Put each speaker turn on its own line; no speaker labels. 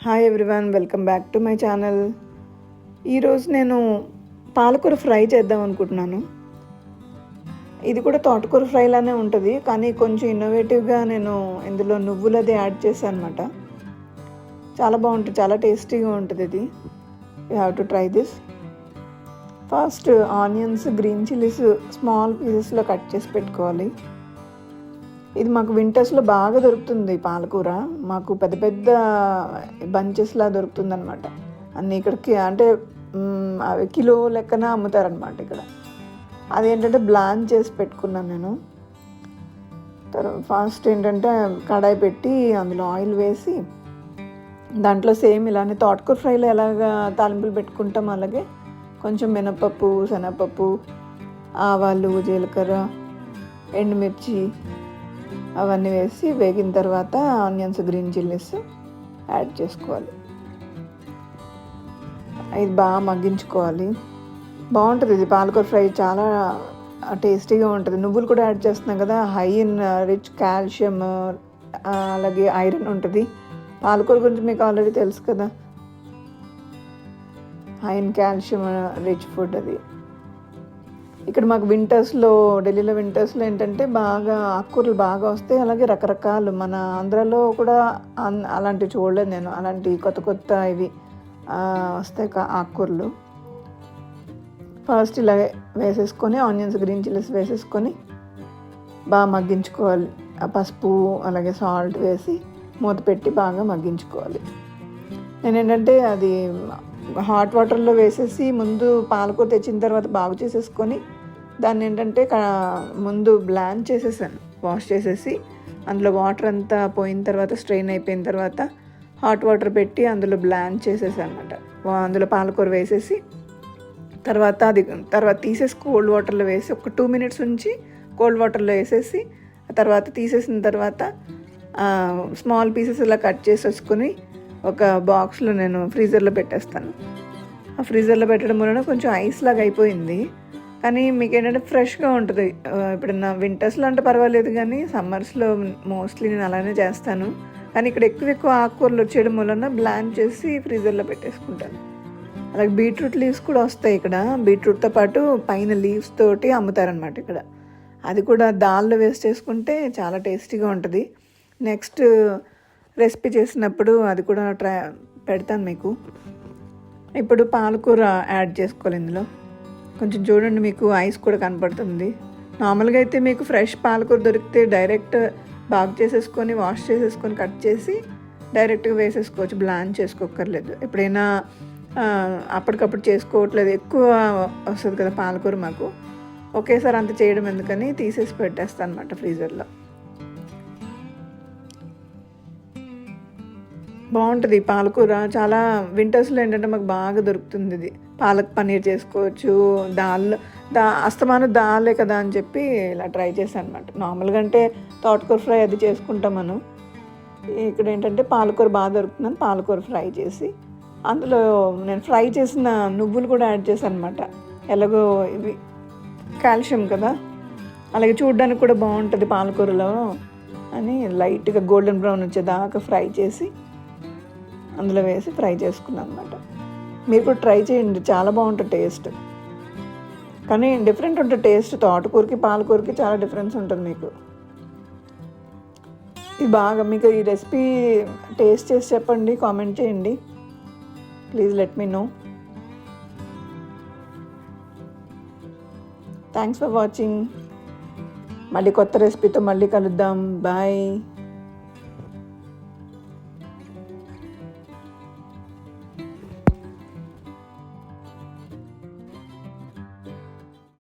Hi everyone, welcome back to my channel. ఈరోజు నేను పాలకూర ఫ్రై చేద్దాం అనుకుంటున్నాను. ఇది కూడా తోటకూర ఫ్రైలానే ఉంటుంది, కానీ కొంచెం ఇన్నోవేటివ్గా నేను ఇందులో నువ్వులది యాడ్ చేశాను అనమాట. చాలా బాగుంటుంది, చాలా టేస్టీగా ఉంటుంది. ఇది you have to try this. First onions, green chillies small పీసెస్లో కట్ చేసి పెట్టుకోవాలి. ఇది మాకు వింటర్స్లో బాగా దొరుకుతుంది పాలకూర. మాకు పెద్ద పెద్ద బంచెస్లా దొరుకుతుంది అనమాట. అన్నీ ఇక్కడికి అంటే అవి కిలో లెక్కన అమ్ముతారనమాట ఇక్కడ. అదేంటంటే బ్లాంచ్ చేసి పెట్టుకున్నాను నేను. ఫస్ట్ ఏంటంటే కడాయి పెట్టి అందులో ఆయిల్ వేసి దాంట్లో సేమ్ ఇలానే తోటకూర ఫ్రైలో ఎలాగా తాలింపులు పెట్టుకుంటాం అలాగే కొంచెం మినపప్పు, శనగపప్పు, ఆవాలు, జీలకర్ర, ఎండుమిర్చి అవన్నీ వేసి వేగిన తర్వాత ఆనియన్స్, గ్రీన్ చిల్లీస్ యాడ్ చేసుకోవాలి. ఇది బాగా మగ్గించుకోవాలి. బాగుంటుంది ఇది పాలకూర ఫ్రై, చాలా టేస్టీగా ఉంటుంది. నువ్వులు కూడా యాడ్ చేస్తున్నాం కదా, హై ఇన్ రిచ్ కాల్షియం అలాగే ఐరన్ ఉంటుంది. పాలకూర గురించి మీకు ఆల్రెడీ తెలుసు కదా, high in calcium rich food అది. ఇక్కడ మాకు వింటర్స్లో, ఢిల్లీలో వింటర్స్లో ఏంటంటే బాగా ఆకుకూరలు బాగా వస్తాయి. అలాగే రకరకాలు, మన ఆంధ్రాలో కూడా అలాంటివి చూడలేదు నేను. అలాంటి కొత్త కొత్త ఇవి వస్తాయి ఆకుకూరలు. ఫస్ట్ ఇలా వేసేసుకొని ఆనియన్స్, గ్రీన్ చిల్లీస్ వేసేసుకొని బాగా మగ్గించుకోవాలి. ఆ పసుపు అలాగే సాల్ట్ వేసి మూత పెట్టి బాగా మగ్గించుకోవాలి. నేను ఏంటంటే అది హాట్ వాటర్లో వేసేసి ముందు పాలకూర తెచ్చిన తర్వాత బాగు చేసేసుకొని దాన్ని ఏంటంటే ముందు బ్లాంచ్ చేసేసాను, వాష్ చేసేసి అందులో వాటర్ అంతా పోయిన తర్వాత, స్ట్రెయిన్ అయిపోయిన తర్వాత హాట్ వాటర్ పెట్టి అందులో బ్లాంచ్ చేసేసాను అనమాట. అందులో పాలకూర వేసేసి తర్వాత తీసేసి కోల్డ్ వాటర్లో వేసి ఒక 2 minutes ఉంచి కోల్డ్ వాటర్లో వేసేసి తర్వాత తీసేసిన తర్వాత స్మాల్ పీసెస్ ఇలా కట్ చేసేసుకొని ఒక బాక్స్లో నేను ఫ్రీజర్లో పెట్టేస్తాను. ఆ ఫ్రీజర్లో పెట్టడం వలన కొంచెం ఐస్ లాగా అయిపోయింది, కానీ మీకు ఏంటంటే ఫ్రెష్గా ఉంటుంది. ఇప్పుడు నా వింటర్స్లో అంటే పర్వాలేదు, కానీ సమ్మర్స్లో మోస్ట్లీ నేను అలానే చేస్తాను. కానీ ఇక్కడ ఎక్కువ ఆకుకూరలు వచ్చేయడం వలన బ్లాంచ్ చేసి ఫ్రీజర్లో పెట్టేసుకుంటాను. అలాగే బీట్రూట్ లీవ్స్ కూడా వస్తాయి ఇక్కడ. బీట్రూట్తో పాటు పైన లీవ్స్ తోటి అమ్ముతారనమాట ఇక్కడ. అది కూడా దాల్లో వేస్ట్ చేసుకుంటే చాలా టేస్టీగా ఉంటుంది. నెక్స్ట్ రెసిపీ చేసినప్పుడు అది కూడా పెడతాను మీకు. ఇప్పుడు పాలకూర యాడ్ చేసుకోవాలి ఇందులో. కొంచెం చూడండి, మీకు ఐస్ కూడా కనపడుతుంది. నార్మల్గా అయితే మీకు ఫ్రెష్ పాలకూర దొరికితే డైరెక్ట్ బాగు చేసేసుకొని, వాష్ చేసేసుకొని, కట్ చేసి డైరెక్ట్గా వేసేసుకోవచ్చు, బ్లాంచ్ చేసుకోక్కర్లేదు. ఎప్పుడైనా అప్పటికప్పుడు చేసుకోవట్లేదు, ఎక్కువ వస్తుంది కదా పాలకూర మాకు, ఒకేసారి అంత చేయడం ఎందుకని తీసేసి పెట్టేస్తాను అనమాట ఫ్రీజర్లో. బాగుంటుంది పాలకూర. చాలా వింటర్స్లో ఏంటంటే మాకు బాగా దొరుకుతుంది ఇది. పాలక్ పన్నీర్ చేసుకోవచ్చు, అస్తమానం దాలే కదా అని చెప్పి ఇలా ట్రై చేశాను అనమాట. నార్మల్గా అంటే తోటకూర ఫ్రై అది చేసుకుంటాం మనం. ఇక్కడ ఏంటంటే పాలకూర బాగా దొరుకుతుందని పాలకూర ఫ్రై చేసి అందులో నేను ఫ్రై చేసిన నువ్వులు కూడా యాడ్ చేశాను అనమాట. ఎలాగో ఇవి కాల్షియం కదా, అలాగే చూడడానికి కూడా బాగుంటుంది పాలకూరలో అని లైట్గా గోల్డెన్ బ్రౌన్ వచ్చేదాకా ఫ్రై చేసి అందులో వేసి ఫ్రై చేసుకున్నాను అనమాట. మీరు కూడా ట్రై చేయండి, చాలా బాగుంటుంది టేస్ట్. కానీ డిఫరెంట్ ఉంటుంది టేస్ట్. తోటకూరకి పాలకూరకి చాలా డిఫరెన్స్ ఉంటుంది మీకు. ఇది బాగా మీకు ఈ రెసిపీ టేస్ట్ చేసి చెప్పండి, కామెంట్ చేయండి. Please let me know. Thanks for watching. మళ్ళీ కొత్త రెసిపీతో మళ్ళీ కలుద్దాం. బాయ్.